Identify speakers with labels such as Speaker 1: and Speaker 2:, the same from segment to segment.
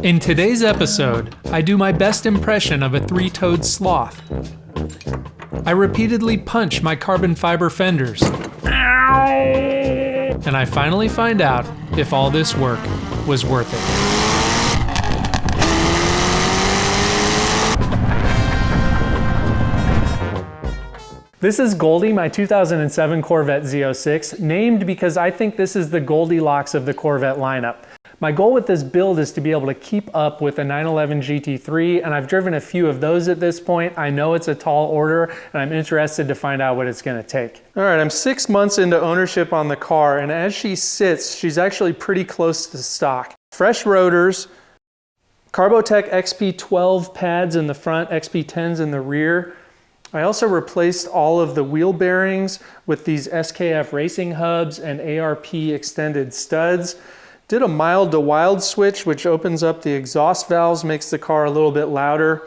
Speaker 1: In today's episode, I do my best impression of a three-toed sloth. I repeatedly punch my carbon fiber fenders. And I finally find out if all this work was worth it. This is Goldie, my 2007 Corvette Z06, named because I think this is the Goldilocks of the Corvette lineup. My goal with this build is to be able to keep up with a 911 GT3, and I've driven a few of those at this point. I know it's a tall order, and I'm interested to find out what it's gonna take. All right, I'm 6 months into ownership on the car, and as she sits, she's actually pretty close to stock. Fresh rotors, Carbotech XP12 pads in the front, XP10s in the rear. I also replaced all of the wheel bearings with these SKF racing hubs and ARP extended studs. Did a mild to wild switch, which opens up the exhaust valves, makes the car a little bit louder.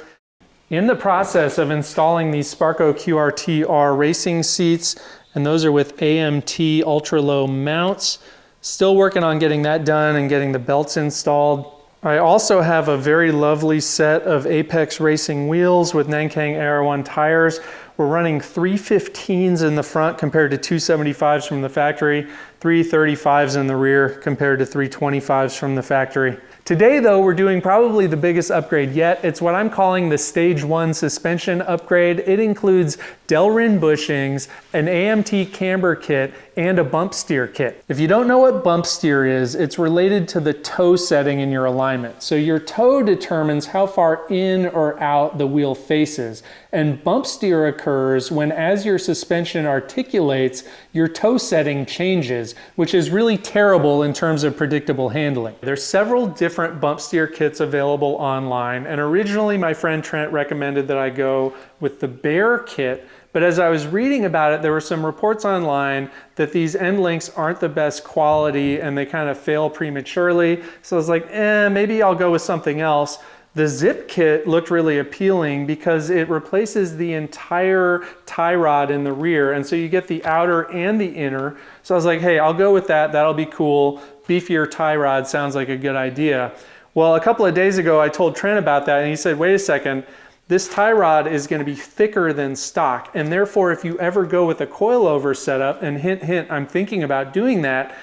Speaker 1: In the process of installing these Sparco QRT-R racing seats, and those are with AMT ultra low mounts. Still working on getting that done and getting the belts installed. I also have a very lovely set of Apex racing wheels with Nankang AR1 tires. We're running 315s in the front compared to 275s from the factory, 335s in the rear compared to 325s from the factory. Today though, we're doing probably the biggest upgrade yet. It's what I'm calling the Stage 1 suspension upgrade. It includes Delrin bushings, an AMT camber kit, and a bump steer kit. If you don't know what bump steer is, it's related to the toe setting in your alignment. So your toe determines how far in or out the wheel faces. And bump steer occurs when, as your suspension articulates, your toe setting changes, which is really terrible in terms of predictable handling. There's several different bump steer kits available online, and originally my friend Trent recommended that I go with the Bear kit, but as I was reading about it, there were some reports online that these end links aren't the best quality and they kind of fail prematurely. So I was like, maybe I'll go with something else. The Zip kit looked really appealing because it replaces the entire tie rod in the rear, and so you get the outer and the inner. So I was like, hey, I'll go with that. That'll be cool. Beefier tie rod sounds like a good idea. Well, a couple of days ago, I told Trent about that, and he said, wait a second. This tie rod is going to be thicker than stock, and therefore if you ever go with a coilover setup, and hint, hint, I'm thinking about doing that,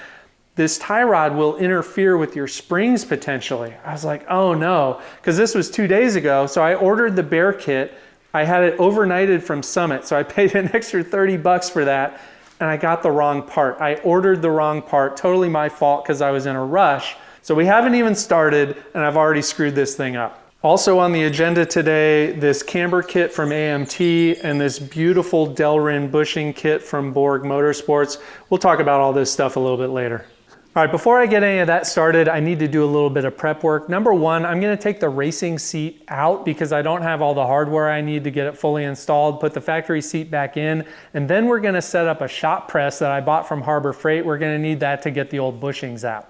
Speaker 1: this tie rod will interfere with your springs potentially. I was like, oh no, because this was 2 days ago, so I ordered the Bear kit. I had it overnighted from Summit, so I paid an extra 30 bucks for that, and I got the wrong part. I ordered the wrong part, totally my fault because I was in a rush. So we haven't even started, and I've already screwed this thing up. Also on the agenda today, this camber kit from AMT and this beautiful Delrin bushing kit from Borg Motorsports. We'll talk about all this stuff a little bit later. All right, before I get any of that started, I need to do a little bit of prep work. Number one, I'm gonna take the racing seat out because I don't have all the hardware I need to get it fully installed, put the factory seat back in, and then we're gonna set up a shop press that I bought from Harbor Freight. We're gonna need that to get the old bushings out.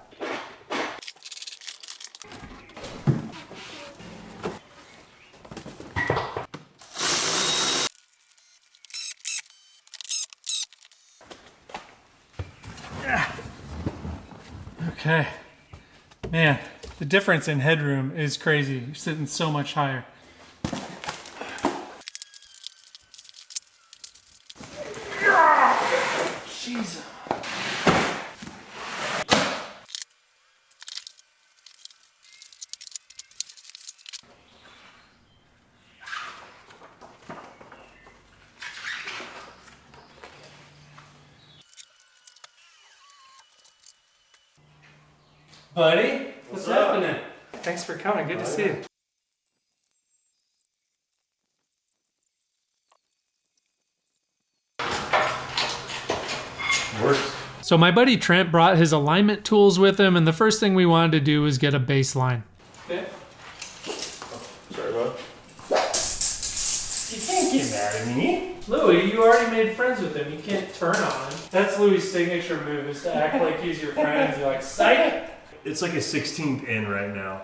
Speaker 1: Okay, man, the difference in headroom is crazy. You're sitting so much higher. Jeez. Buddy, what's happening? Thanks for coming. Good to see you.
Speaker 2: Works.
Speaker 1: So my buddy Trent brought his alignment tools with him, and the first thing we wanted to do was get a baseline. Okay.
Speaker 2: Sorry, bud.
Speaker 1: You can't get mad at me. Louis, you already made friends with him. You can't turn on him. That's Louis' signature move, is to act like he's your friend and be like, psych!
Speaker 2: It's like a 16th in right now.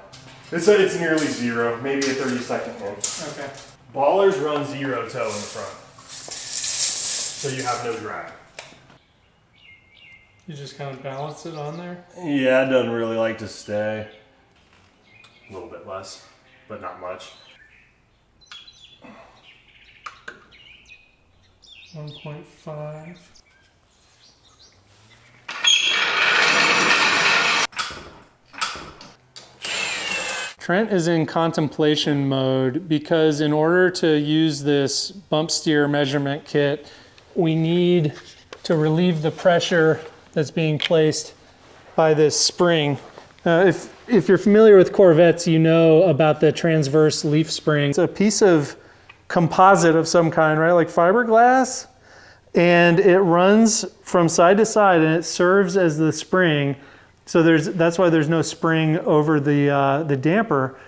Speaker 2: It's nearly zero, maybe a 32nd in.
Speaker 1: Okay.
Speaker 2: Ballers run zero toe in the front, so you have no drag.
Speaker 1: You just kind of balance it on there?
Speaker 2: Yeah, it doesn't really like to stay. a little bit less, but not much.
Speaker 1: 1.5. Trent is in contemplation mode because in order to use this bump steer measurement kit, we need to relieve the pressure that's being placed by this spring. If you're familiar with Corvettes, you know about the transverse leaf spring. It's a piece of composite of some kind, right? Like fiberglass, and it runs from side to side and it serves as the spring. So that's why there's no spring over the damper.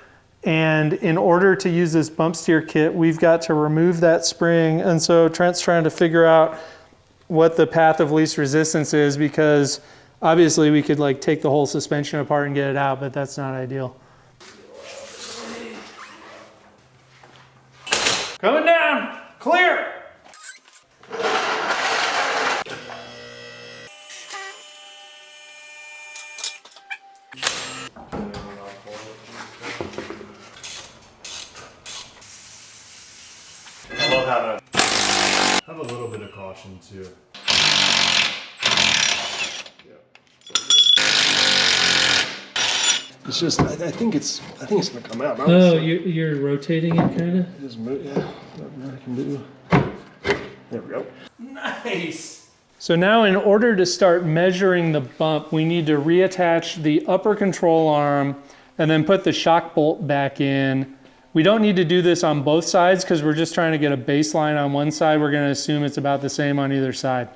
Speaker 1: And in order to use this bump steer kit, we've got to remove that spring. And so Trent's trying to figure out what the path of least resistance is, because obviously we could like take the whole suspension apart and get it out, but that's not ideal. Coming down, clear.
Speaker 2: I love having have a little bit of caution too. It's just, I think it's gonna come out.
Speaker 1: Oh, you're rotating it kind of?
Speaker 2: Just move, yeah, whatever I can do. There we go. Nice!
Speaker 1: So now in order to start measuring the bump, we need to reattach the upper control arm and then put the shock bolt back in. We don't need to do this on both sides because we're just trying to get a baseline on one side. We're gonna assume it's about the same on either side.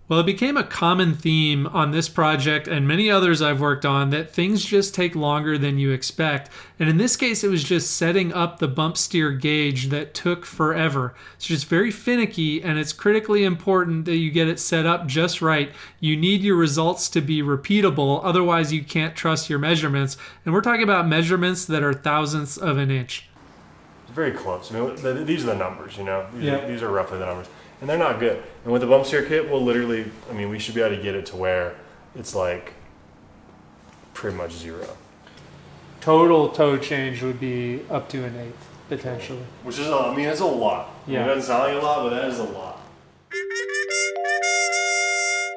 Speaker 1: Well, it became a common theme on this project and many others I've worked on that things just take longer than you expect. And in this case, it was just setting up the bump steer gauge that took forever. It's just very finicky, and it's critically important that you get it set up just right. You need your results to be repeatable, otherwise you can't trust your measurements. And we're talking about measurements that are thousandths of an inch.
Speaker 2: Very close. I mean, these are the numbers, you know? These are roughly the numbers. And they're not good. And with the bump steer kit, we'll literally, I mean, we should be able to get it to where it's like pretty much zero.
Speaker 1: Total toe change would be up to 1/8, potentially.
Speaker 2: Which is, I mean, it's a lot.
Speaker 1: Yeah.
Speaker 2: It doesn't sound like a lot, but that is a lot.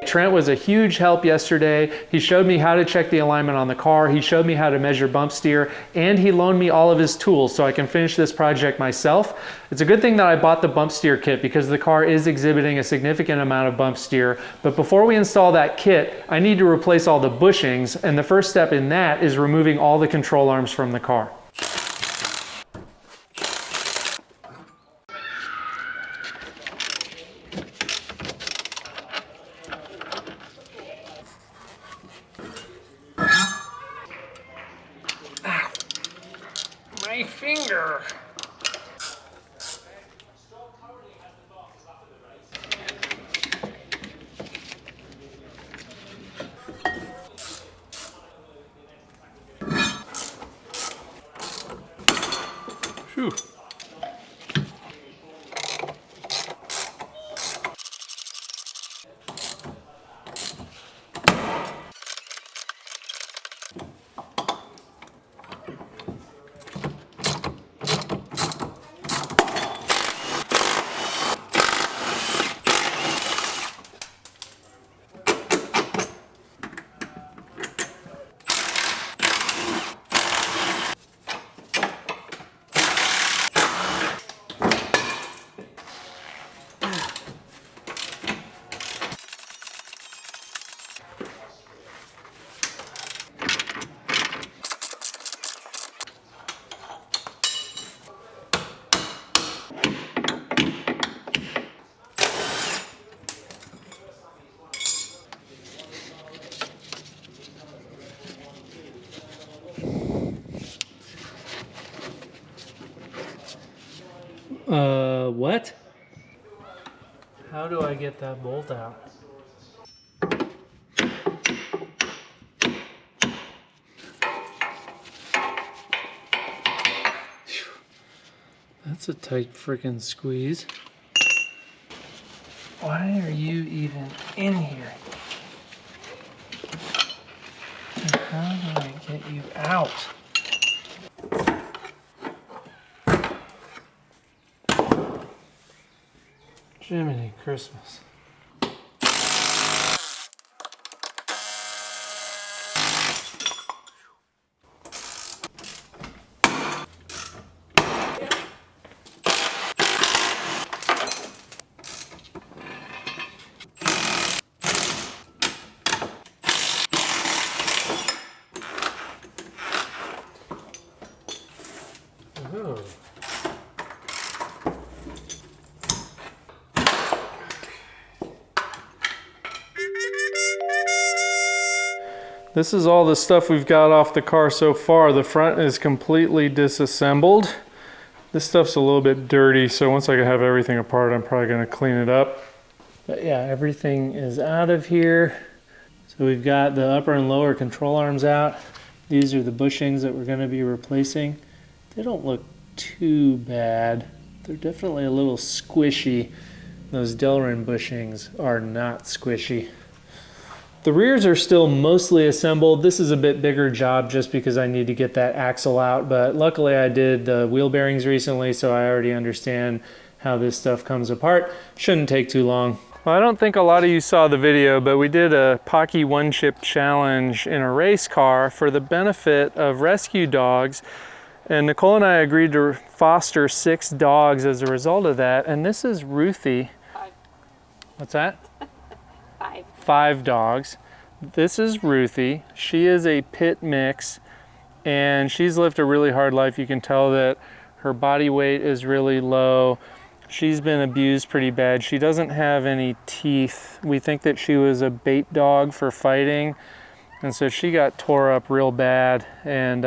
Speaker 1: Trent was a huge help yesterday. He showed me how to check the alignment on the car. He showed me how to measure bump steer, and he loaned me all of his tools so I can finish this project myself. It's a good thing that I bought the bump steer kit because the car is exhibiting a significant amount of bump steer. But before we install that kit, I need to replace all the bushings, and the first step in that is removing all the control arms from the car. My finger. Phew. What? How do I get that bolt out? That's a tight freaking squeeze. Why are you even in here? How do Get you out. Jiminy Christmas. Oh. This is all the stuff we've got off the car so far. The front is completely disassembled. This stuff's a little bit dirty, so once I have everything apart, I'm probably gonna clean it up. But yeah, everything is out of here. So we've got the upper and lower control arms out. These are the bushings that we're gonna be replacing. They don't look too bad. They're definitely a little squishy. Those Delrin bushings are not squishy. The rears are still mostly assembled. This is a bit bigger job just because I need to get that axle out, but luckily I did the wheel bearings recently, so I already understand how this stuff comes apart. Shouldn't take too long. Well, I don't think a lot of you saw the video, but we did a Pocky One Chip Challenge in a race car for the benefit of rescue dogs. And Nicole and I agreed to foster 6 dogs as a result of that. And this is Ruthie.
Speaker 3: 5.
Speaker 1: What's that?
Speaker 3: 5.
Speaker 1: 5 dogs. This is Ruthie. She is a pit mix and she's lived a really hard life. You can tell that her body weight is really low. She's been abused pretty bad. She doesn't have any teeth. We think that she was a bait dog for fighting. And so she got tore up real bad. And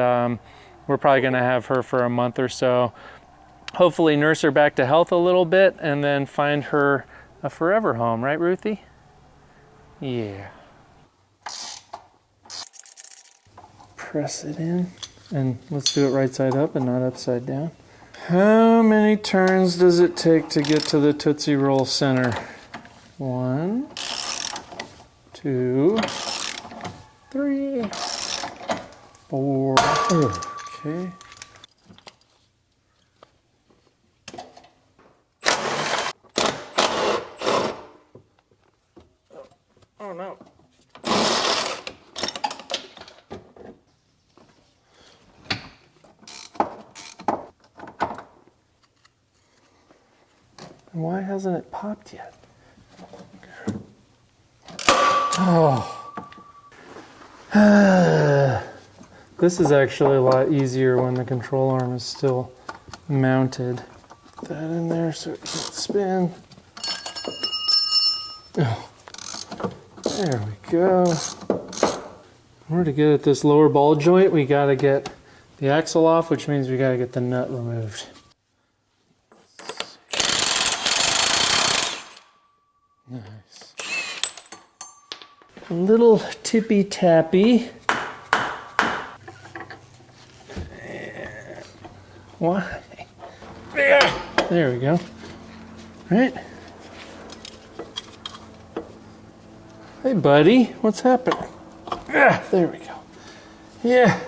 Speaker 1: we're probably gonna have her for a month or so. Hopefully nurse her back to health a little bit and then find her a forever home, right, Ruthie? Yeah. Press it in and let's do it right side up and not upside down. How many turns does it take to get to the Tootsie Roll center? 1, 2, 3, 4. Okay. Oh no. Why hasn't it popped yet? Oh. This is actually a lot easier when the control arm is still mounted. Put that in there so it can spin. Oh. There we go. In order to get at this lower ball joint, we gotta get the axle off, which means we gotta get the nut removed. Nice. A little tippy tappy. Why? There we go. Right? Hey, buddy, what's happening? There we go. Yeah.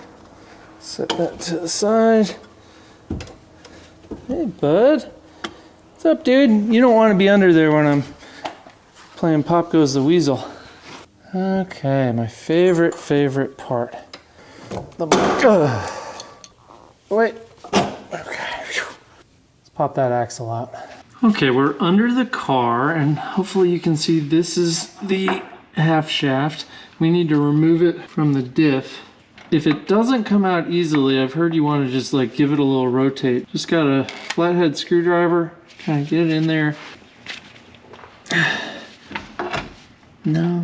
Speaker 1: Set that to the side. Hey, bud. What's up, dude? You don't want to be under there when I'm playing Pop Goes the Weasel. Okay, my favorite part. Wait. Okay. Let's pop that axle out. Okay, we're under the car, and hopefully you can see this is the half shaft. We need to remove it from the diff. If it doesn't come out easily, I've heard you want to just like give it a little rotate. Just got a flathead screwdriver, kind of get it in there. No.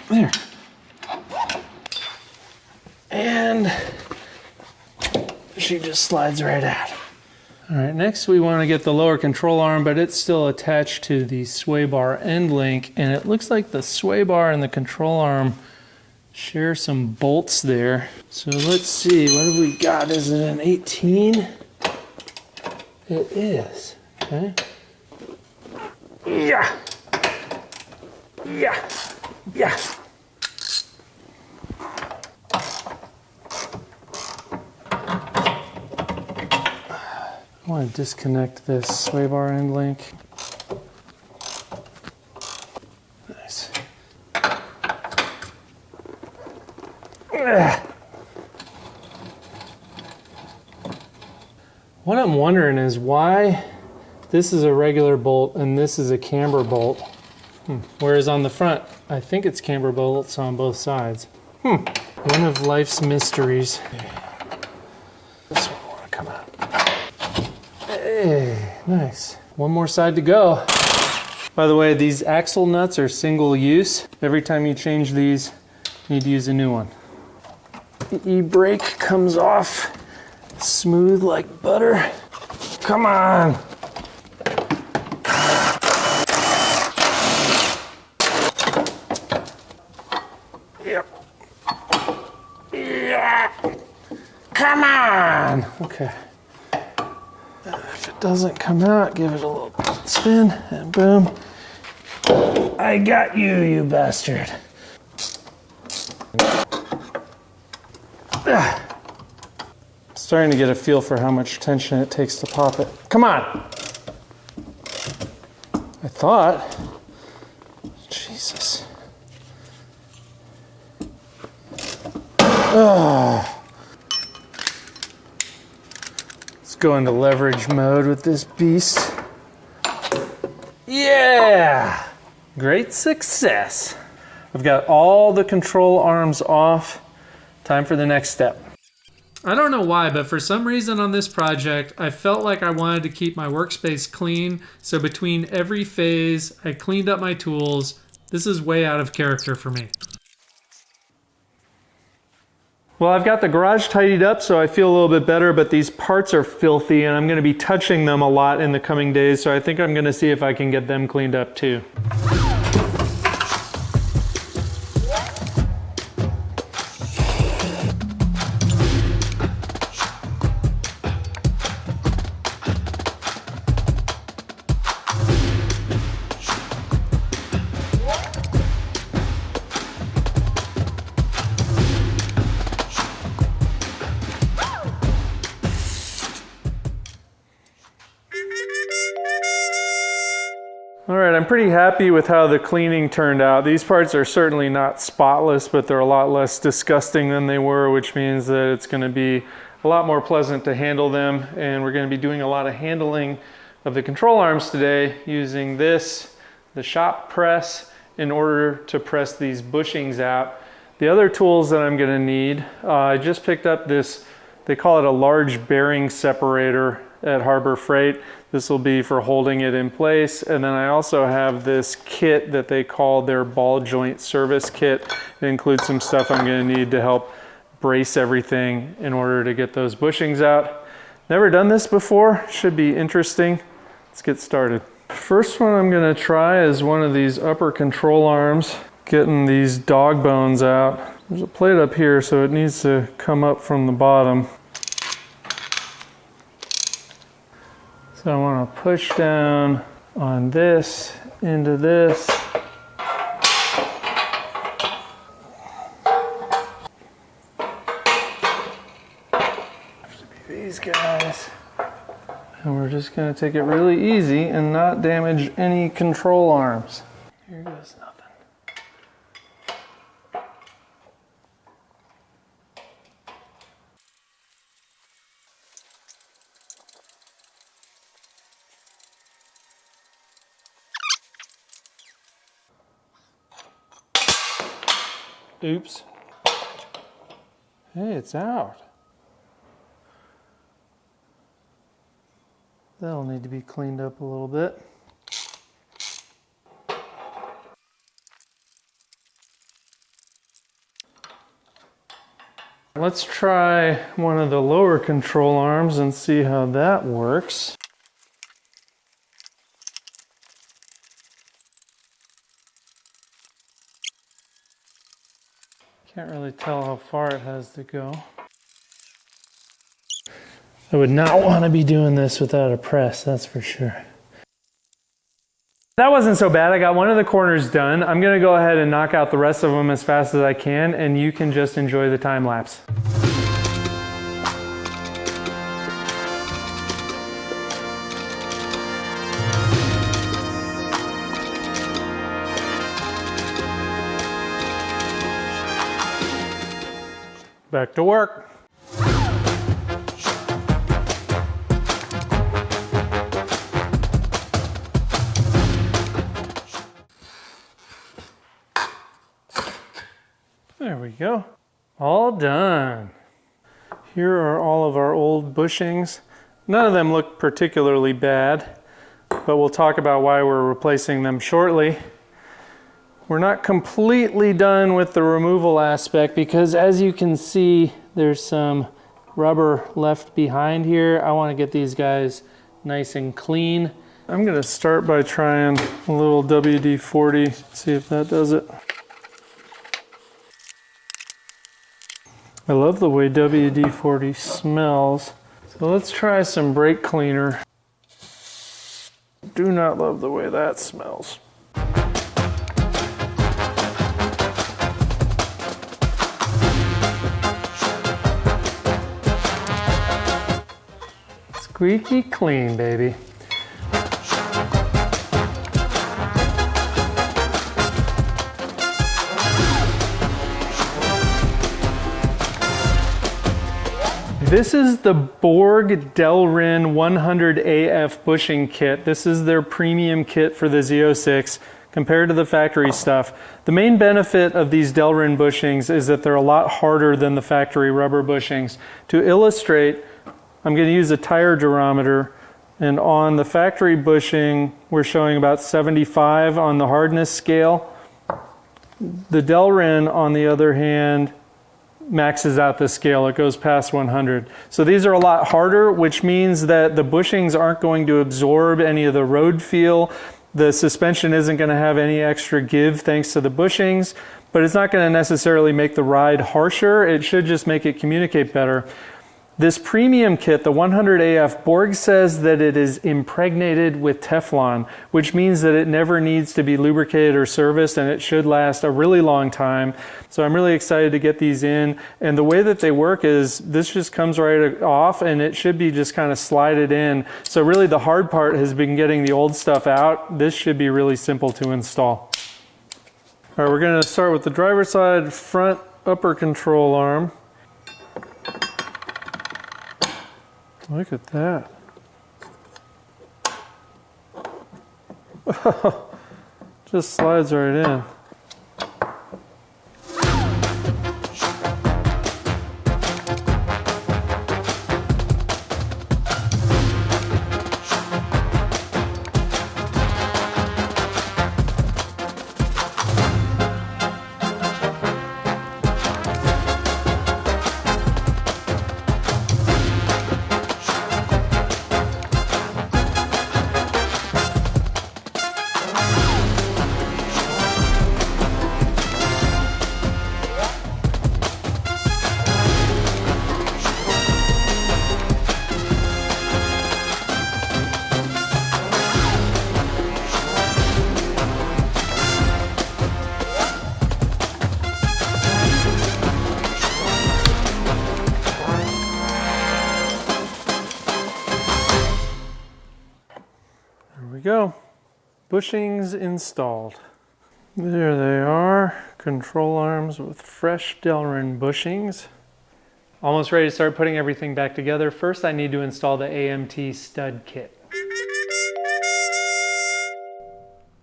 Speaker 1: There. And she just slides right out. All right, next we want to get the lower control arm, but it's still attached to the sway bar end link, and it looks like the sway bar and the control arm share some bolts there. So let's see, what have we got? Is it an 18? It is. Okay. Yeah. Yeah. Yeah. I want to disconnect this sway bar end link. Nice. What I'm wondering is why this is a regular bolt and this is a camber bolt. Whereas on the front, I think it's camber bolts on both sides. One of life's mysteries. This one will want to come out. Hey, nice. One more side to go. By the way, these axle nuts are single use. Every time you change these, you need to use a new one. The e-brake comes off smooth like butter. Come on. Yep. Yeah. Come on. Okay. If it doesn't come out, give it a little spin and boom. I got you, you bastard. Starting to get a feel for how much tension it takes to pop it. Come on. I thought. Jesus. Let's go into leverage mode with this beast. Yeah! Great success. I've got all the control arms off. Time for the next step. I don't know why, but for some reason on this project, I felt like I wanted to keep my workspace clean. So between every phase, I cleaned up my tools. This is way out of character for me. Well, I've got the garage tidied up, so I feel a little bit better, but these parts are filthy and I'm going to be touching them a lot in the coming days, so I think I'm going to see if I can get them cleaned up too. All right, I'm pretty happy with how the cleaning turned out. These parts are certainly not spotless, but they're a lot less disgusting than they were, which means that it's going to be a lot more pleasant to handle them. And we're going to be doing a lot of handling of the control arms today using this, the shop press, in order to press these bushings out. The other tools that I'm going to need, I just picked up this, they call it a large bearing separator at Harbor Freight. This will be for holding it in place. And then I also have this kit that they call their ball joint service kit. It includes some stuff I'm going to need to help brace everything in order to get those bushings out. Never done this before. Should be interesting. Let's get started. First one I'm going to try is one of these upper control arms, getting these dog bones out. There's a plate up here, so it needs to come up from the bottom. So I want to push down on this, into this. These guys. And we're just going to take it really easy and not damage any control arms. Here goes nothing. Oops. Hey, it's out. That'll need to be cleaned up a little bit. Let's try one of the lower control arms and see how that works. Can't really tell how far it has to go. I would not want to be doing this without a press, that's for sure. That wasn't so bad. I got one of the corners done. I'm going to go ahead and knock out the rest of them as fast as I can, and you can just enjoy the time lapse. Back to work. There we go. All done. Here are all of our old bushings. None of them look particularly bad, but we'll talk about why we're replacing them shortly. We're not completely done with the removal aspect because, as you can see, there's some rubber left behind here. I want to get these guys nice and clean. I'm going to start by trying a little WD-40, see if that does it. I love the way WD-40 smells. So let's try some brake cleaner. Do not love the way that smells. Squeaky clean, baby. This is the Borg Delrin 100AF bushing kit. This is their premium kit for the Z06 compared to the factory stuff. The main benefit of these Delrin bushings is that they're a lot harder than the factory rubber bushings. To illustrate, I'm going to use a tire durometer, and on the factory bushing we're showing about 75 on the hardness scale. The Delrin, on the other hand, maxes out the scale. It goes past 100. So these are a lot harder, which means that the bushings aren't going to absorb any of the road feel. The suspension isn't going to have any extra give thanks to the bushings, but it's not going to necessarily make the ride harsher. It should just make it communicate better. This premium kit, the 100AF, Borg says that it is impregnated with Teflon, which means that it never needs to be lubricated or serviced, and it should last a really long time. So I'm really excited to get these in. And the way that they work is this just comes right off, and it should be just kind of slided in. So really the hard part has been getting the old stuff out. This should be really simple to install. All right, we're going to start with the driver's side front upper control arm. Look at that. Just slides right in. Go. Bushings installed. There they are. Control arms with fresh Delrin bushings. Almost ready to start putting everything back together. First, I need to install the AMT stud kit.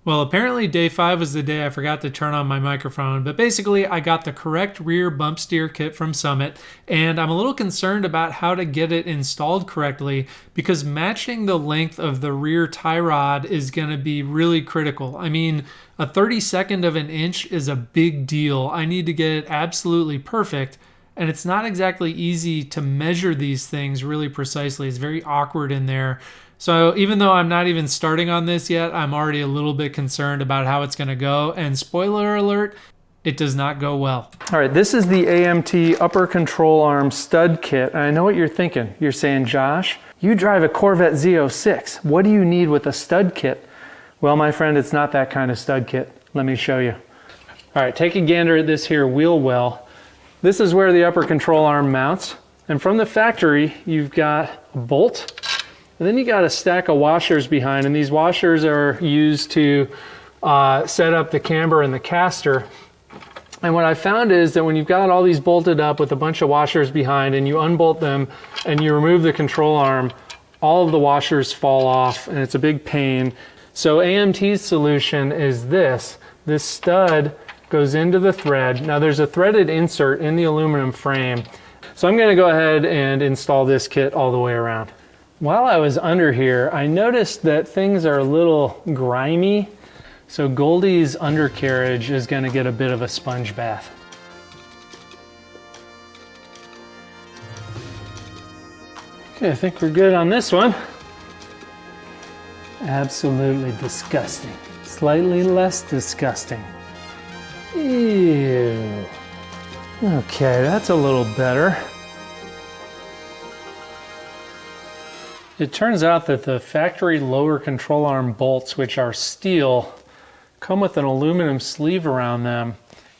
Speaker 1: Well, apparently day 5 was the day I forgot to turn on my microphone, but basically I got the correct rear bump steer kit from Summit, and I'm a little concerned about how to get it installed correctly because matching the length of the rear tie rod is going to be really critical. I mean, a 32nd of an inch is a big deal. I need to get it absolutely perfect, and it's not exactly easy to measure these things really precisely. It's very awkward in there. So even though I'm not even starting on this yet, I'm already a little bit concerned about how it's going to go. And spoiler alert, it does not go well. All right, this is the AMT upper control arm stud kit. And I know what you're thinking. You're saying, Josh, you drive a Corvette Z06. What do you need with a stud kit? Well, my friend, it's not that kind of stud kit. Let me show you. All right, take a gander at this here wheel well. This is where the upper control arm mounts. And from the factory, you've got a bolt. And then you got a stack of washers behind, and these washers are used to set up the camber and the caster. And what I found is that when you've got all these bolted up with a bunch of washers behind and you unbolt them and you remove the control arm, all of the washers fall off and it's a big pain. So AMT's solution is this. This stud goes into the thread. Now there's a threaded insert in the aluminum frame. So I'm gonna go ahead and install this kit all the way around. While I was under here, I noticed that things are a little grimy. So Goldie's undercarriage is going to get a bit of a sponge bath. Okay, I think we're good on this one. Absolutely disgusting. Slightly less disgusting. Ew. Okay, that's a little better. It turns out that the factory lower control arm bolts, which are steel, come with an aluminum sleeve around them,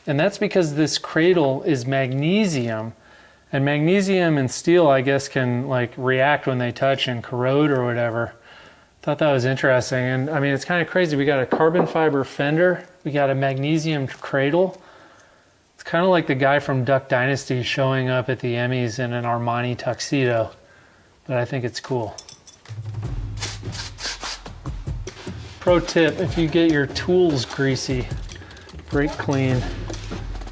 Speaker 1: and that's because this cradle is magnesium, and magnesium and steel, I guess, can like react when they touch and corrode or whatever. Thought that was interesting. And I mean, it's kind of crazy. We got a carbon fiber fender, we got a magnesium cradle. It's kind of like the guy from Duck Dynasty showing up at the Emmys in an Armani tuxedo, but I think it's cool. Pro tip, if you get your tools greasy, brake clean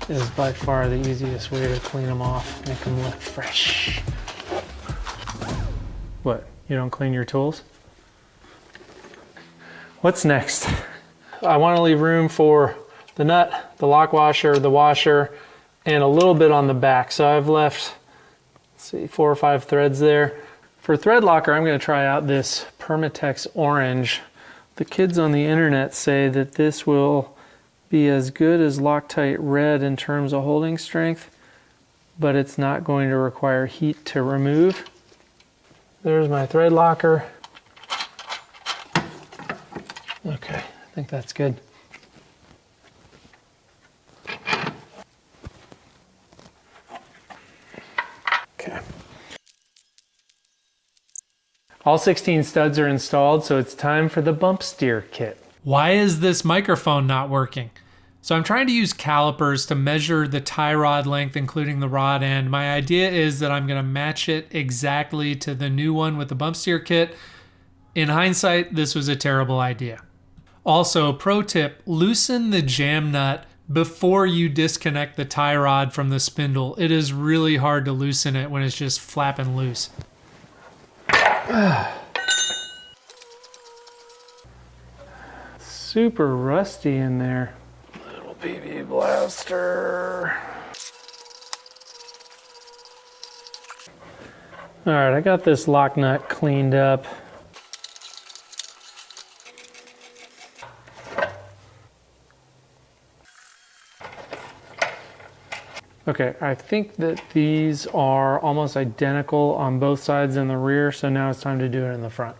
Speaker 1: is by far the easiest way to clean them off, make them look fresh. What, you don't clean your tools? What's next? I want to leave room for the nut, the lock washer, the washer, and a little bit on the back. So I've left, let's see, 4 or 5 threads there. For thread locker, I'm going to try out this Permatex orange. The kids on the internet say that this will be as good as Loctite red in terms of holding strength, but it's not going to require heat to remove. There's my thread locker. Okay, I think that's good. Okay. All 16 studs are installed, so it's time for the bump steer kit.
Speaker 3: Why is this microphone not working? So I'm trying to use calipers to measure the tie rod length, including the rod end. My idea is that I'm going to match it exactly to the new one with the bump steer kit. In hindsight, this was a terrible idea. Also, pro tip, loosen the jam nut before you disconnect the tie rod from the spindle. It is really hard to loosen it when it's just flapping loose.
Speaker 1: Super rusty in there. Little BB blaster. All right, I got this lock nut cleaned up. Okay, I think that these are almost identical on both sides in the rear, so now it's time to do it in the front.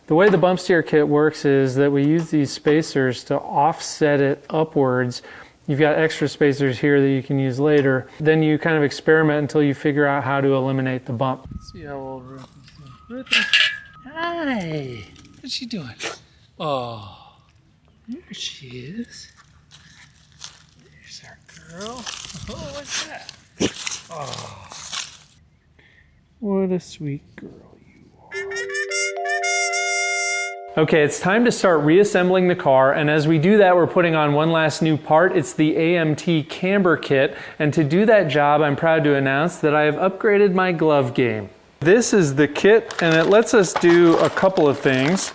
Speaker 1: The way the bump steer kit works is that we use these spacers to offset it upwards. You've got extra spacers here that you can use later. Then you kind of experiment until you figure out how to eliminate the bump. Let's see how old Ruth is. Ruth, hi! What's she doing? Oh, there she is. There's our girl. Oh, what's that? Oh, what a sweet girl you are. Okay, it's time to start reassembling the car, and as we do that, we're putting on one last new part. It's the AMT camber kit, and to do that job, I'm proud to announce that I have upgraded my glove game. This is the kit, and it lets us do a couple of things.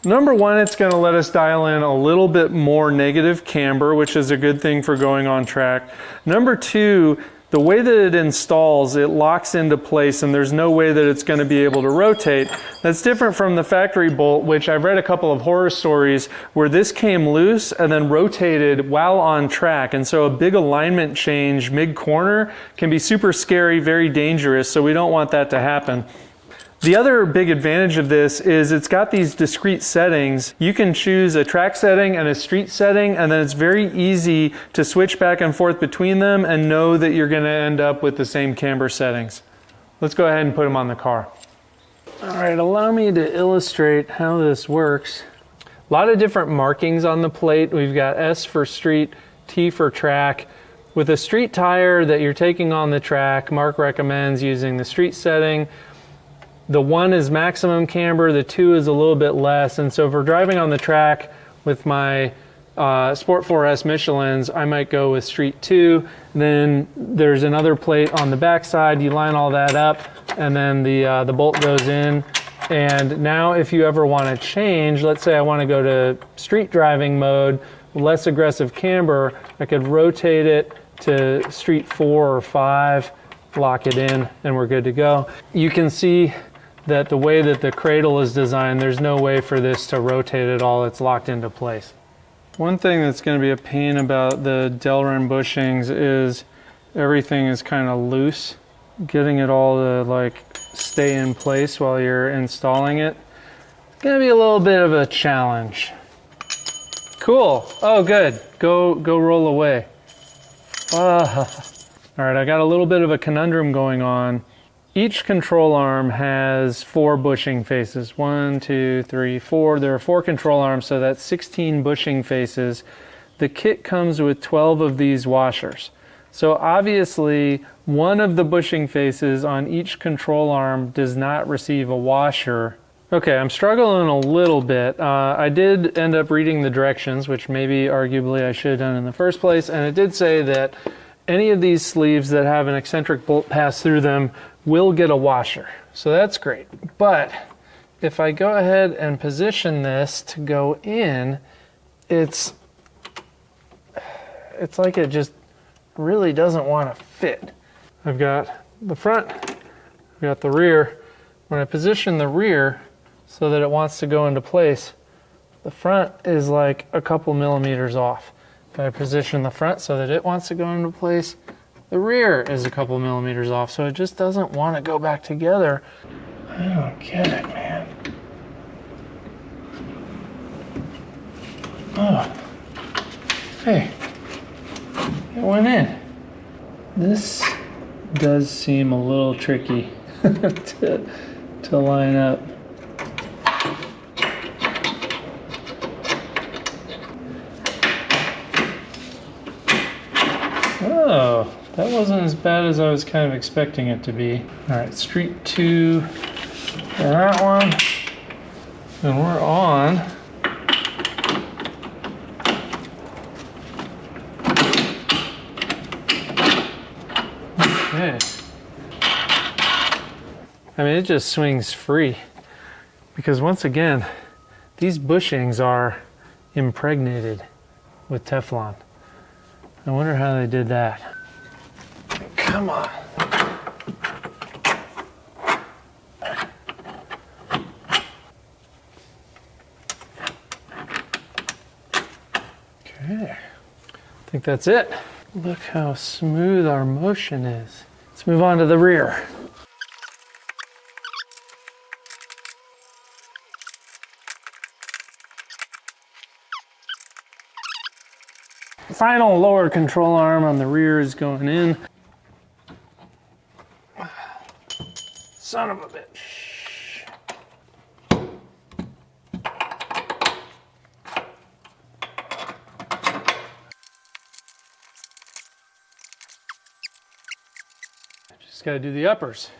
Speaker 1: Number one, it's going to let us dial in a little bit more negative camber, which is a good thing for going on track. Number two, the way that it installs, it locks into place and there's no way that it's going to be able to rotate. That's different from the factory bolt, which I've read a couple of horror stories where this came loose and then rotated while on track. And so a big alignment change mid-corner can be super scary, very dangerous, so we don't want that to happen. The other big advantage of this is it's got these discrete settings. You can choose a track setting and a street setting, and then it's very easy to switch back and forth between them and know that you're going to end up with the same camber settings. Let's go ahead and put them on the car. All right, allow me to illustrate how this works. A lot of different markings on the plate. We've got S for street, T for track. With a street tire that you're taking on the track, Mark recommends using the street setting. The 1 is maximum camber, the 2 is a little bit less. And so if we're driving on the track with my Sport 4S Michelins, I might go with street 2. Then there's another plate on the back side. You line all that up, and then the bolt goes in. And now if you ever want to change, let's say I want to go to street driving mode, less aggressive camber, I could rotate it to street 4 or 5, lock it in, and we're good to go. You can see that the way that the cradle is designed, there's no way for this to rotate at all. It's locked into place. One thing that's going to be a pain about the Delrin bushings is everything is kind of loose. Getting it all to like stay in place while you're installing it, it's going to be a little bit of a challenge. Cool. Oh, good. Go roll away. All right, I got a little bit of a conundrum going on. Each control arm has 4 bushing faces. 1, 2, 3, 4. There are 4 control arms, so that's 16 bushing faces. The kit comes with 12 of these washers. So obviously, one of the bushing faces on each control arm does not receive a washer. Okay, I'm struggling a little bit. I did end up reading the directions, which maybe arguably I should have done in the first place, and it did say that any of these sleeves that have an eccentric bolt pass through them will get a washer. So that's great. But if I go ahead and position this to go in, it's like it just really doesn't want to fit. I've got the front, I've got the rear. When I position the rear so that it wants to go into place, the front is like a couple millimeters off. If I position the front so that it wants to go into place, the rear is a couple millimeters off, so it just doesn't want to go back together. I don't get it, man. Oh, hey, it went in. This does seem a little tricky to line up. Oh, that wasn't as bad as I was kind of expecting it to be. All right, street 2 for that one. And we're on. Okay. I mean, it just swings free. Because once again, these bushings are impregnated with Teflon. I wonder how they did that. Come on. Okay. I think that's it. Look how smooth our motion is. Let's move on to the rear. Final lower control arm on the rear is going in. Son of a bitch. Just gotta do the uppers.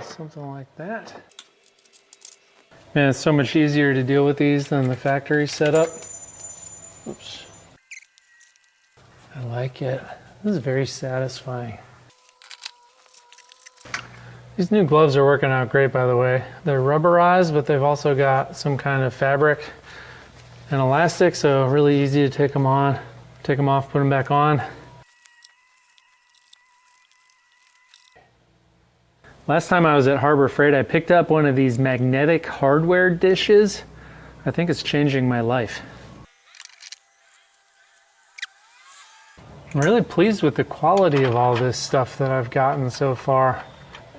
Speaker 1: Something like that. Man, it's so much easier to deal with these than the factory setup. Oops. I like it. This is very satisfying. These new gloves are working out great, by the way. They're rubberized, but they've also got some kind of fabric and elastic, so really easy to take them on, take them off, put them back on. Last time I was at Harbor Freight, I picked up one of these magnetic hardware dishes. I think it's changing my life. I'm really pleased with the quality of all this stuff that I've gotten so far.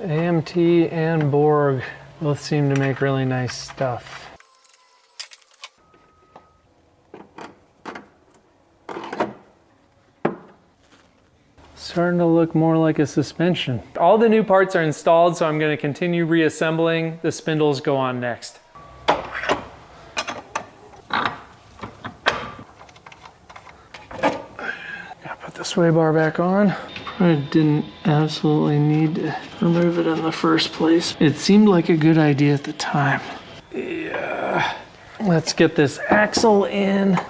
Speaker 1: AMT and Borg both seem to make really nice stuff. Starting to look more like a suspension. All the new parts are installed, so I'm going to continue reassembling. The spindles go on next. Put the sway bar back on. I didn't absolutely need to remove it in the first place. It seemed like a good idea at the time. Yeah. Let's get this axle in.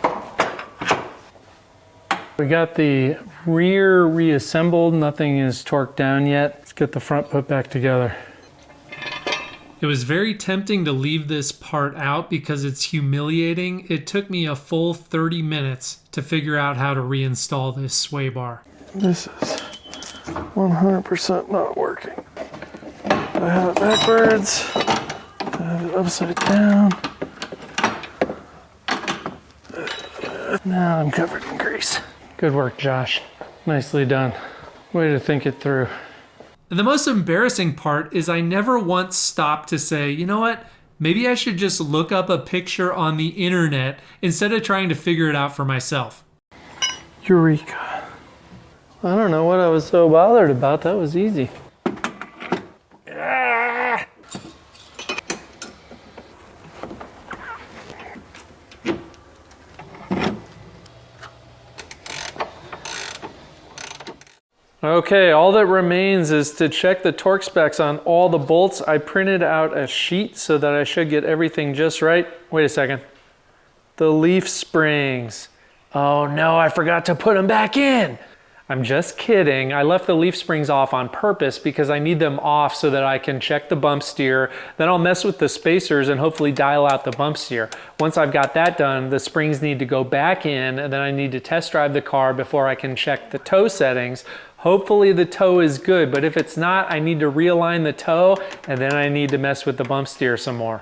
Speaker 1: We got the rear reassembled. Nothing is torqued down yet. Let's get the front put back together.
Speaker 3: It was very tempting to leave this part out because it's humiliating. It took me a full 30 minutes to figure out how to reinstall this sway bar.
Speaker 1: This is 100% not working. I have it backwards. I have it upside down. Now I'm covered in grease. Good work, Josh. Nicely done. Way to think it through.
Speaker 3: And the most embarrassing part is I never once stopped to say, you know what? Maybe I should just look up a picture on the internet instead of trying to figure it out for myself.
Speaker 1: Eureka. I don't know what I was so bothered about. That was easy. Okay, all that remains is to check the torque specs on all the bolts. I printed out a sheet so that I should get everything just right. Wait a second. The leaf springs. Oh no, I forgot to put them back in. I'm just kidding. I left the leaf springs off on purpose because I need them off so that I can check the bump steer. Then I'll mess with the spacers and hopefully dial out the bump steer. Once I've got that done, the springs need to go back in, and then I need to test drive the car before I can check the toe settings. Hopefully the toe is good, but if it's not, I need to realign the toe, and then I need to mess with the bump steer some more.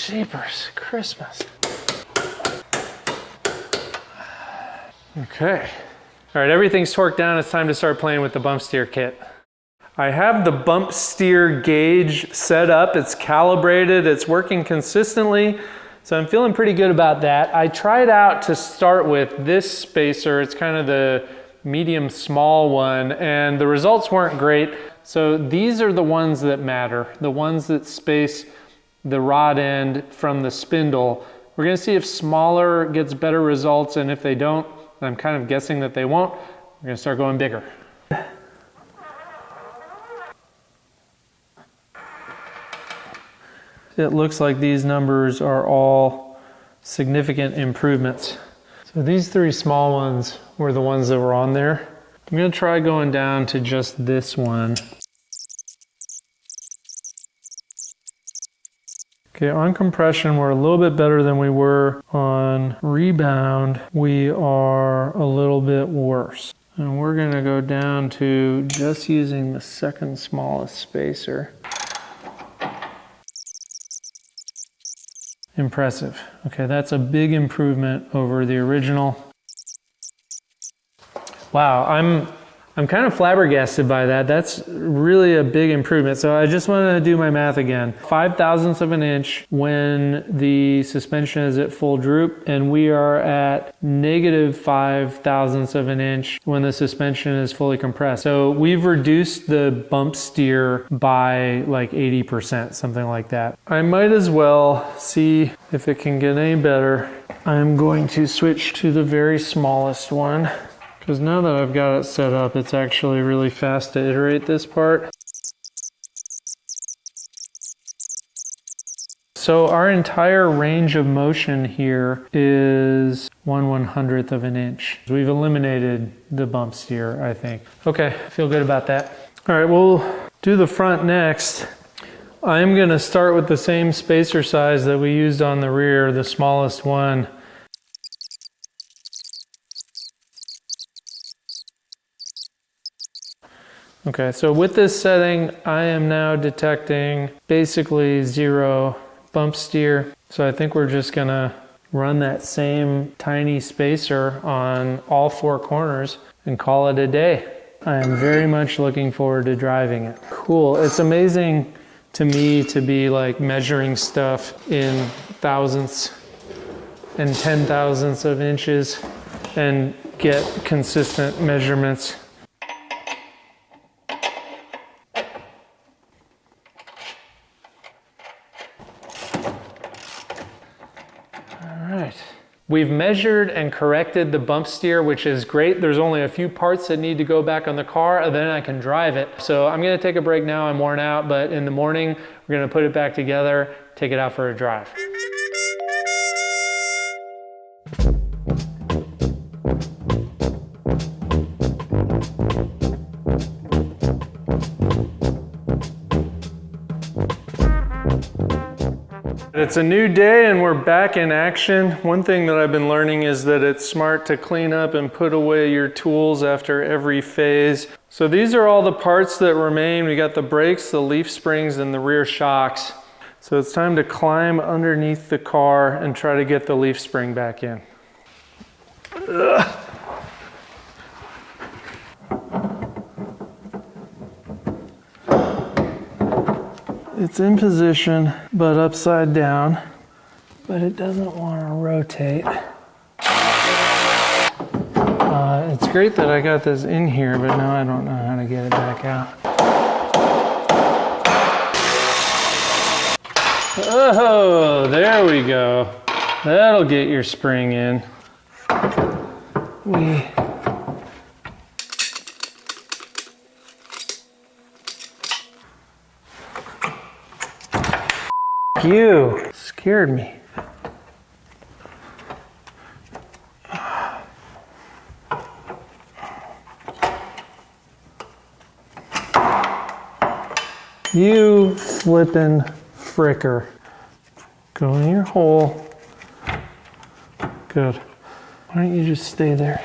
Speaker 1: Jeepers, Christmas. Okay. All right, everything's torqued down. It's time to start playing with the bump steer kit. I have the bump steer gauge set up. It's calibrated. It's working consistently. So I'm feeling pretty good about that. I tried out to start with this spacer. It's kind of the medium small one, and the results weren't great. So these are the ones that matter, the ones that space the rod end from the spindle. We're gonna see if smaller gets better results, and if they don't, and I'm kind of guessing that they won't, we're gonna start going bigger. It looks like these numbers are all significant improvements. So these three small ones were the ones that were on there. I'm gonna try going down to just this one. Okay, on compression, we're a little bit better than we were. On rebound, we are a little bit worse. And we're gonna go down to just using the second smallest spacer. Impressive. Okay, that's a big improvement over the original. Wow, I'm kind of flabbergasted by that. That's really a big improvement. So I just wanted to do my math again. 5/1000ths of an inch when the suspension is at full droop, and we are at -5/1000ths of an inch when the suspension is fully compressed. So we've reduced the bump steer by like 80%, something like that. I might as well see if it can get any better. I'm going to switch to the very smallest one, because now that I've got it set up, it's actually really fast to iterate this part. So our entire range of motion here is 1/100th of an inch. We've eliminated the bump steer, I think. Okay, I feel good about that. All right, we'll do the front next. I'm gonna start with the same spacer size that we used on the rear, the smallest one. Okay, so with this setting, I am now detecting basically 0 bump steer. So I think we're just gonna run that same tiny spacer on all 4 corners and call it a day. I am very much looking forward to driving it. Cool, it's amazing to me to be like measuring stuff in thousandths and 10,000ths of inches and get consistent measurements. We've measured and corrected the bump steer, which is great. There's only a few parts that need to go back on the car, and then I can drive it. So I'm gonna take a break now, I'm worn out, but in the morning, we're gonna put it back together, take it out for a drive. It's a new day and we're back in action. One thing that I've been learning is that it's smart to clean up and put away your tools after every phase. So these are all the parts that remain. We got the brakes, the leaf springs, and the rear shocks. So it's time to climb underneath the car and try to get the leaf spring back in. Ugh. It's in position, but upside down, but it doesn't want to rotate. It's great that I got this in here, but now I don't know how to get it back out. Oh, there we go. That'll get your spring in. You scared me. You flippin' fricker. Go in your hole. Good. Why don't you just stay there?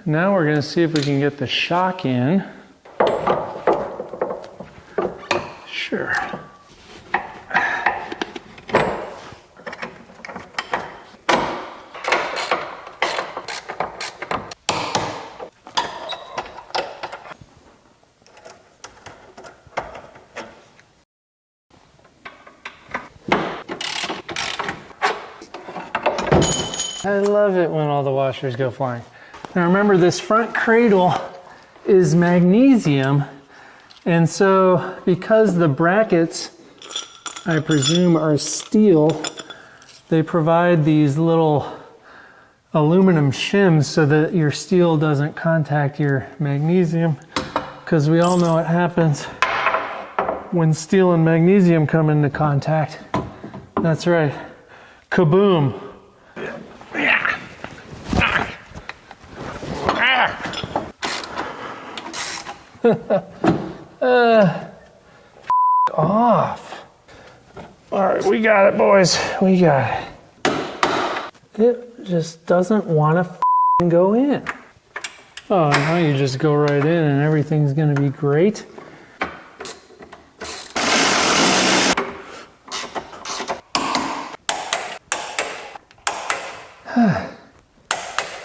Speaker 1: Now we're going to see if we can get the shock in. Sure. I love it when all the washers go flying. Now remember, this front cradle is magnesium, and so because the brackets, I presume, are steel, they provide these little aluminum shims so that your steel doesn't contact your magnesium, because we all know what happens when steel and magnesium come into contact. That's right. Kaboom. Off. All right, we got it, boys. We got it. It just doesn't want to go in. Oh, now you just go right in and everything's going to be great.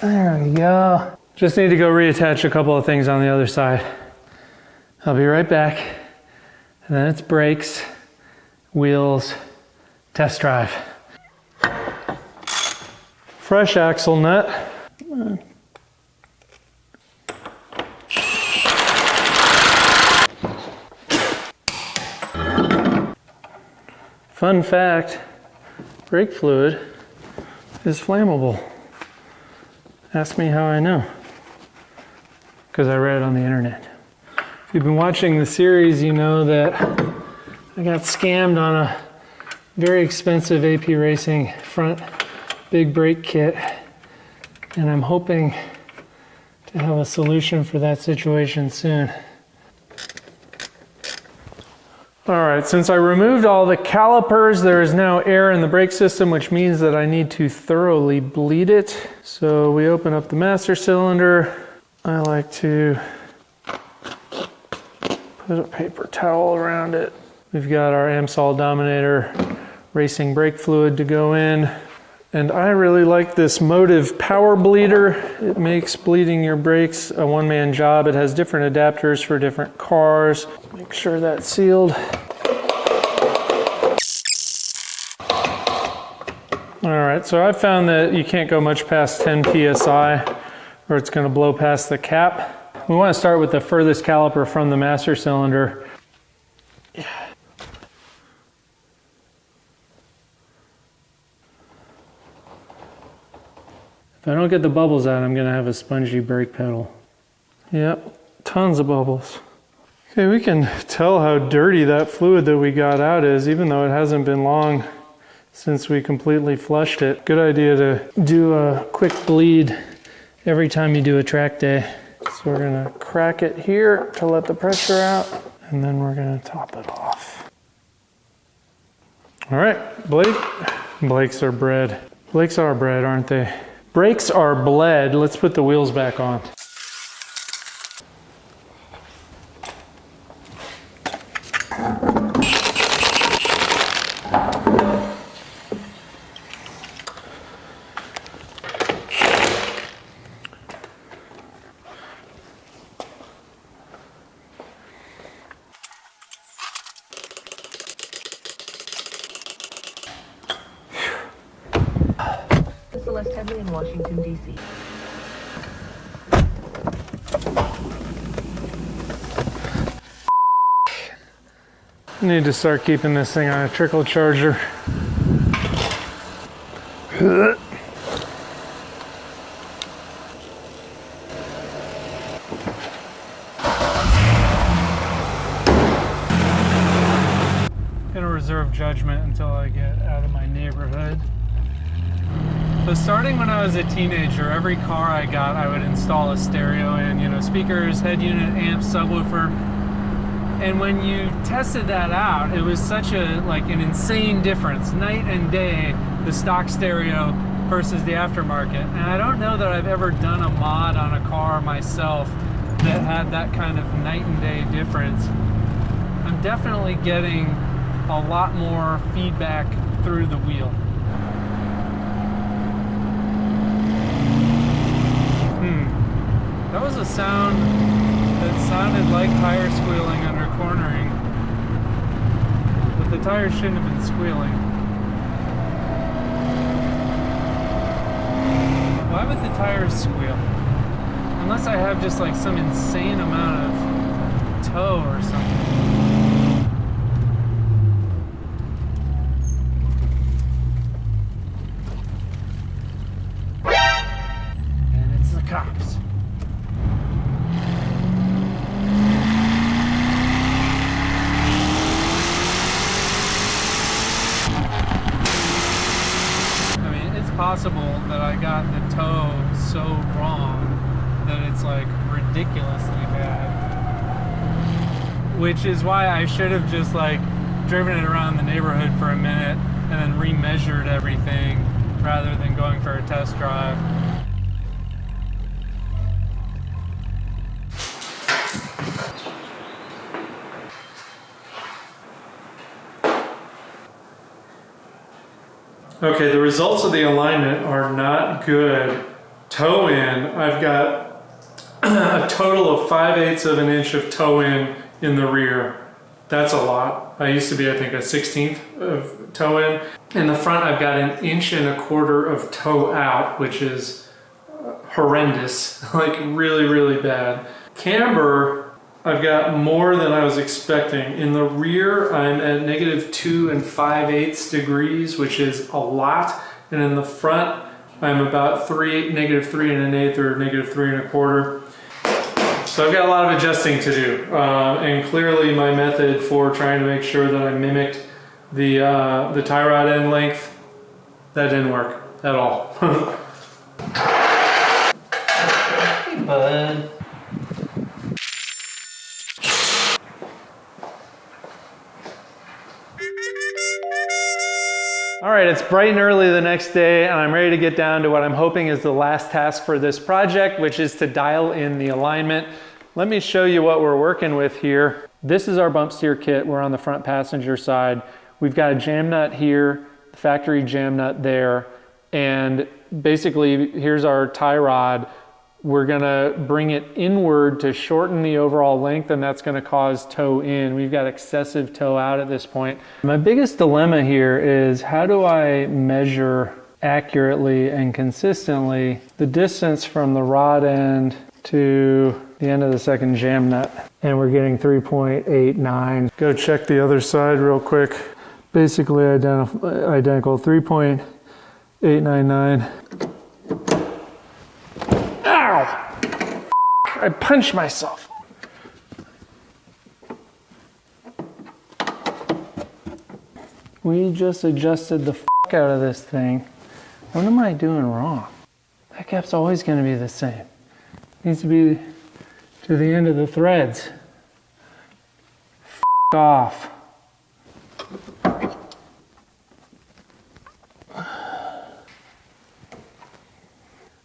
Speaker 1: There we go. Just need to go reattach a couple of things on the other side. I'll be right back. And then it's brakes, wheels, test drive. Fresh axle nut. Fun fact, brake fluid is flammable. Ask me how I know. Because I read it on the internet. If you've been watching the series, you know that I got scammed on a very expensive AP Racing front big brake kit, and I'm hoping to have a solution for that situation soon. All right, since I removed all the calipers, there is now air in the brake system, which means that I need to thoroughly bleed it. So we open up the master cylinder. I like to put a paper towel around it. We've got our Amsol Dominator racing brake fluid to go in. And I really like this Motive Power Bleeder. It makes bleeding your brakes a one-man job. It has different adapters for different cars. Make sure that's sealed. All right, so I've found that you can't go much past 10 PSI or it's gonna blow past the cap. We wanna start with the furthest caliper from the master cylinder. If I don't get the bubbles out, I'm gonna have a spongy brake pedal. Yep, tons of bubbles. Okay, we can tell how dirty that fluid that we got out is, even though it hasn't been long since we completely flushed it. Good idea to do a quick bleed every time you do a track day. So we're gonna crack it here to let the pressure out, and then we're gonna top it off. All right, Blake. Blakes are bred. Blakes are bred, aren't they? Brakes are bled. Let's put the wheels back on.
Speaker 4: in Washington, D.C.
Speaker 1: I need to start keeping this thing on a trickle charger. Gonna reserve judgment until I get out of my neighborhood. So starting when I was a teenager, every car I got, I would install a stereo in, you know, speakers, head unit, amp, subwoofer. And when you tested that out, it was such an insane difference, night and day, the stock stereo versus the aftermarket. And I don't know that I've ever done a mod on a car myself that had that kind of night and day difference. I'm definitely getting a lot more feedback through the wheel. That was a sound that sounded like tire squealing under cornering, but the tires shouldn't have been squealing. Why would the tires squeal? Unless I have just like some insane amount of tow or something. And it's the cops. Possible that I got the toe so wrong that it's like ridiculously bad, which is why I should have just like driven it around the neighborhood for a minute and then remeasured everything rather than going for a test drive. Okay, the results of the alignment are not good. Toe in, I've got a total of 5/8 of an inch of toe in the rear. That's a lot. I used to be, I think, a 1/16 of toe in. In the front, I've got 1.25 inches of toe out, which is horrendous, like really, really bad. Camber, I've got more than I was expecting. In the rear, I'm at -2 5/8 degrees, which is a lot. And in the front, I'm about -3 1/8 or -3 1/4. So I've got a lot of adjusting to do. And clearly my method for trying to make sure that I mimicked the tie rod end length, that didn't work at all. Hey, bud. All right, it's bright and early the next day and I'm ready to get down to what I'm hoping is the last task for this project, which is to dial in the alignment. Let me show you what we're working with here. This is our bump steer kit. We're on the front passenger side. We've got a jam nut here, factory jam nut there, and basically here's our tie rod. We're gonna bring it inward to shorten the overall length, and that's gonna cause toe in. We've got excessive toe out at this point. My biggest dilemma here is how do I measure accurately and consistently the distance from the rod end to the end of the second jam nut. And we're getting 3.89. Go check the other side real quick. Basically identical, 3.899. Ow! I punched myself. We just adjusted the out of this thing. What am I doing wrong? That gap's always going to be the same. It needs to be to the end of the threads. Off.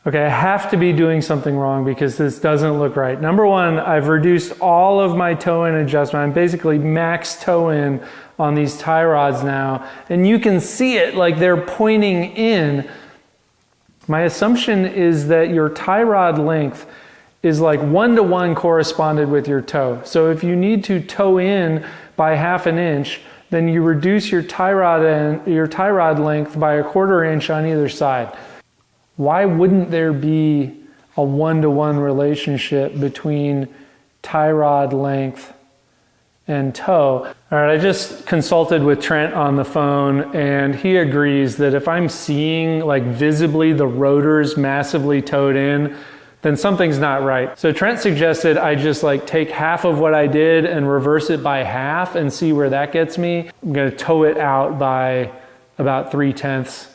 Speaker 1: Okay, I have to be doing something wrong because this doesn't look right. Number one, I've reduced all of my toe-in adjustment. I'm basically max toe-in on these tie rods now, and you can see it like they're pointing in. My assumption is that your tie rod length is like 1-to-1 corresponded with your toe. So if you need to toe in by 1/2 inch, then you reduce your tie rod length by 1/4 inch on either side. Why wouldn't there be a 1-to-1 relationship between tie rod length and toe? All right, I just consulted with Trent on the phone, and he agrees that if I'm seeing like visibly the rotors massively towed in, then something's not right. So Trent suggested I just like take half of what I did and reverse it by half and see where that gets me. I'm gonna tow it out by about 3/10.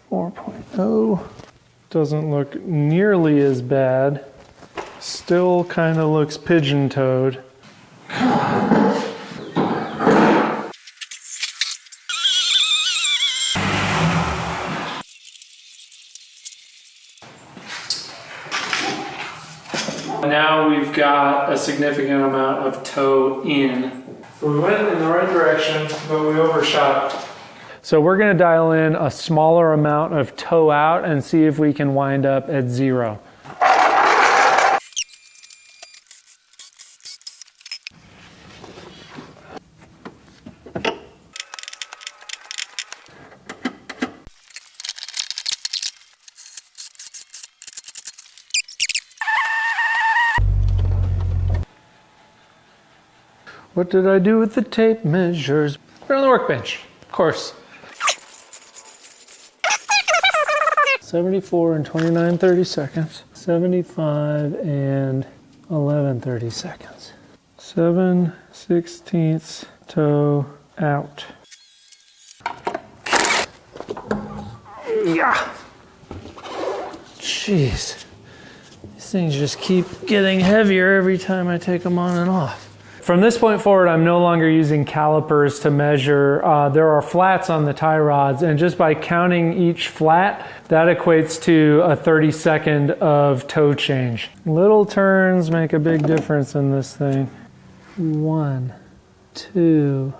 Speaker 1: 4.0. Doesn't look nearly as bad. Still kind of looks pigeon-toed. Now we've got a significant amount of toe in. So we went in the right direction, but we overshot. So we're going to dial in a smaller amount of toe out and see if we can wind up at 0. What did I do with the tape measures? They're on the workbench, of course. 74 and 29/30 seconds. 75 and 11/30 seconds. 7/16 toe out. Yeah. Jeez. These things just keep getting heavier every time I take them on and off. From this point forward, I'm no longer using calipers to measure. There are flats on the tie rods, and just by counting each flat, that equates to a 30-second of toe change. Little turns make a big difference in this thing. 1, 2,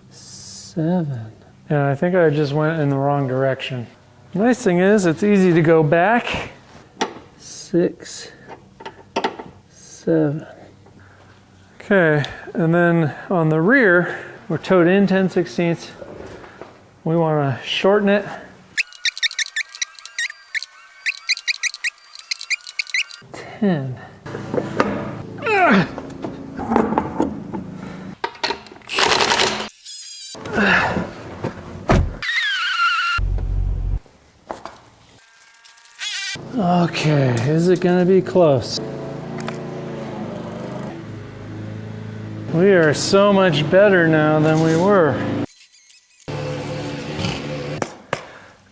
Speaker 1: 7. And I think I just went in the wrong direction. Nice thing is, it's easy to go back. 6, 7. Okay, and then on the rear, we're towed in 10/16. We want to shorten it. 10. Okay, is it going to be close? We are so much better now than we were.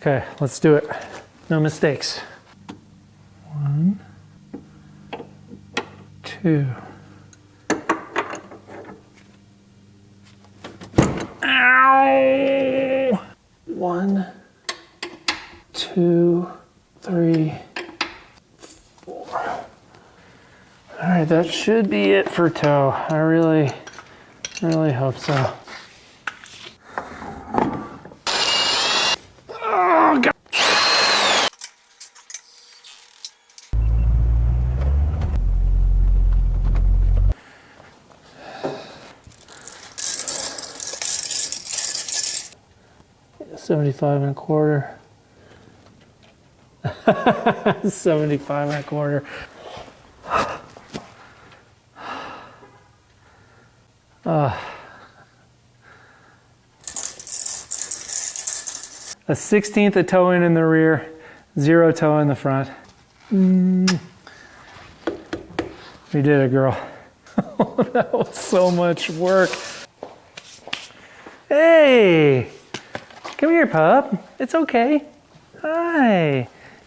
Speaker 1: Okay, let's do it. No mistakes. 1, 2. Ow! 1, 2, 3, 4. All right, that should be it for toe. I really hope so. Oh, God. 75 and a quarter. 75 and a quarter. A 1/16 of toe in the rear, 0 toe in the front. We did it, girl. That was so much work. Hey, come here, pup. It's okay. Hi.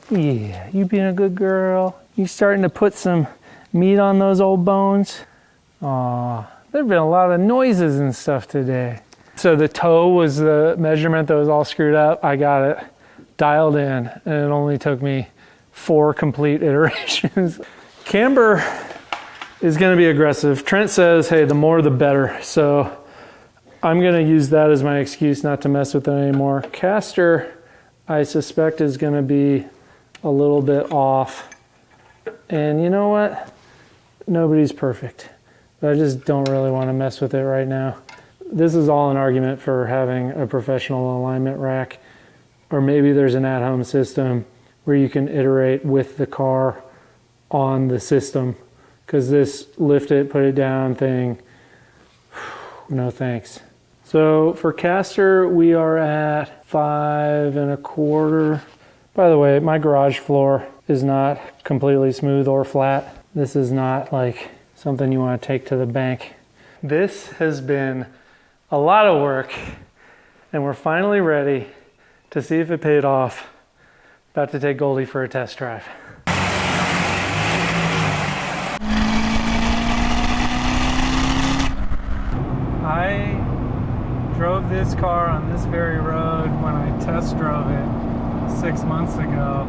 Speaker 1: Yeah, you being a good girl. You starting to put some meat on those old bones? Aw, there've been a lot of noises and stuff today. So the toe was the measurement that was all screwed up. I got it dialed in, and it only took me 4 complete iterations. Camber is going to be aggressive. Trent says, hey, the more the better. So I'm going to use that as my excuse not to mess with it anymore. Caster, I suspect, is going to be a little bit off. And you know what? Nobody's perfect. But I just don't really want to mess with it right now. This is all an argument for having a professional alignment rack. Or maybe there's an at-home system where you can iterate with the car on the system. Because this lift it, put it down thing, no thanks. So for caster, we are at 5 and a quarter. By the way, my garage floor is not completely smooth or flat. This is not like something you want to take to the bank. This has been a lot of work, and we're finally ready to see if it paid off. About to take Goldie for a test drive. I drove this car on this very road when I test drove it 6 months ago,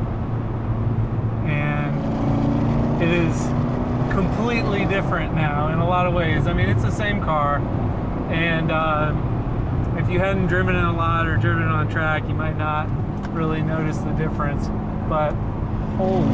Speaker 1: and it is completely different now in a lot of ways. I mean, it's the same car, and if you hadn't driven it a lot or driven it on track, you might not really notice the difference, but holy.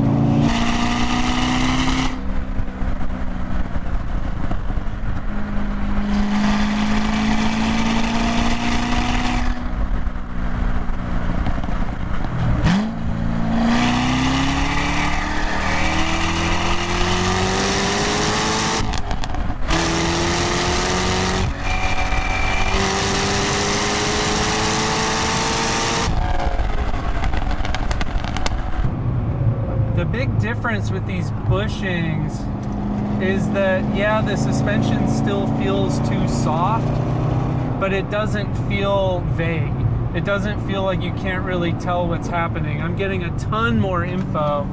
Speaker 1: The big difference with these bushings is that, yeah, the suspension still feels too soft, but it doesn't feel vague. It doesn't feel like you can't really tell what's happening. I'm getting a ton more info.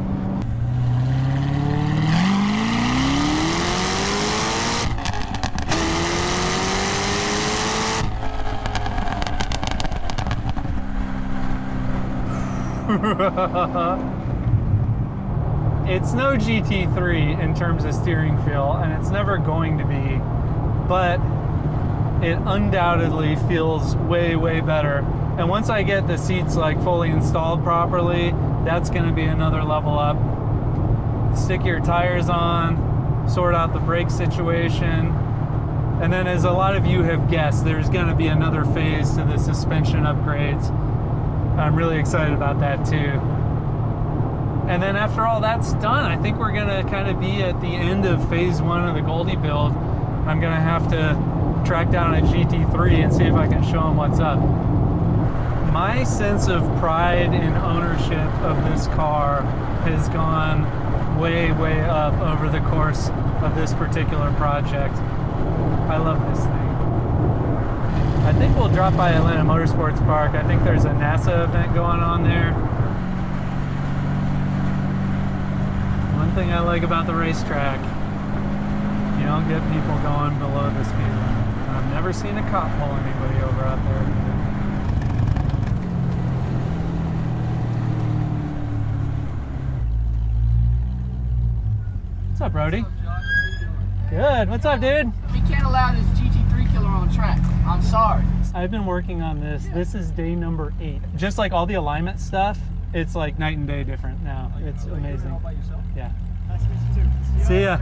Speaker 1: It's no GT3 in terms of steering feel, and it's never going to be, but it undoubtedly feels way, way better. And once I get the seats like fully installed properly, that's going to be another level up. Stick your tires on, sort out the brake situation, and then, as a lot of you have guessed, there's going to be another phase to the suspension upgrades. I'm really excited about that too. And then after all that's done, I think we're gonna kind of be at the end of phase 1 of the Goldie build. I'm gonna have to track down a GT3 and see if I can show them what's up. My sense of pride in ownership of this car has gone way, way up over the course of this particular project. I love this thing. I think we'll drop by Atlanta Motorsports Park. I think there's a NASA event going on there. One thing I like about the racetrack, you don't get people going below the speed limit. I've never seen a cop pull anybody over out there. What's up, Brody? Good. What's up, dude?
Speaker 5: We can't allow this GT3 killer on track. I'm sorry.
Speaker 1: I've been working on this. This is day number 8. Just like all the alignment stuff, it's like night and day different now. It's amazing. Yeah.
Speaker 5: Nice to meet you too.
Speaker 1: See ya.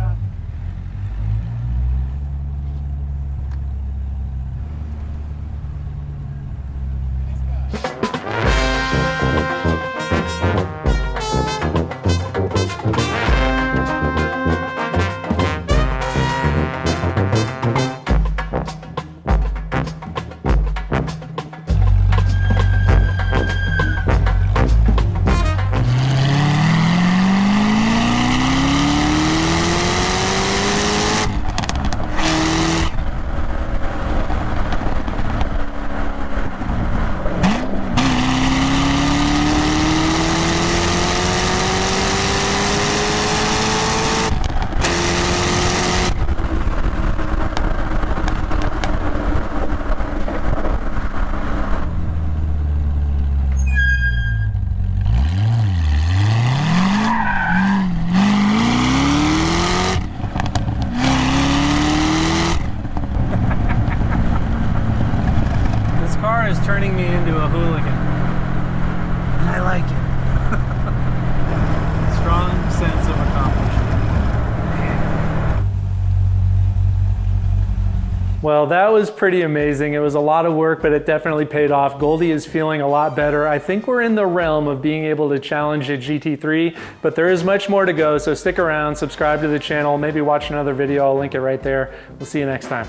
Speaker 1: Well, that was pretty amazing. It was a lot of work, but it definitely paid off. Goldie is feeling a lot better. I think we're in the realm of being able to challenge a GT3, but there is much more to go, so stick around, subscribe to the channel, maybe watch another video. I'll link it right there. We'll see you next time.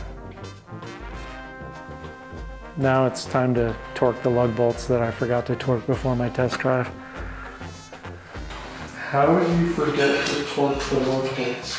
Speaker 1: Now it's time to torque the lug bolts that I forgot to torque before my test drive. How would you forget to torque the lug bolts?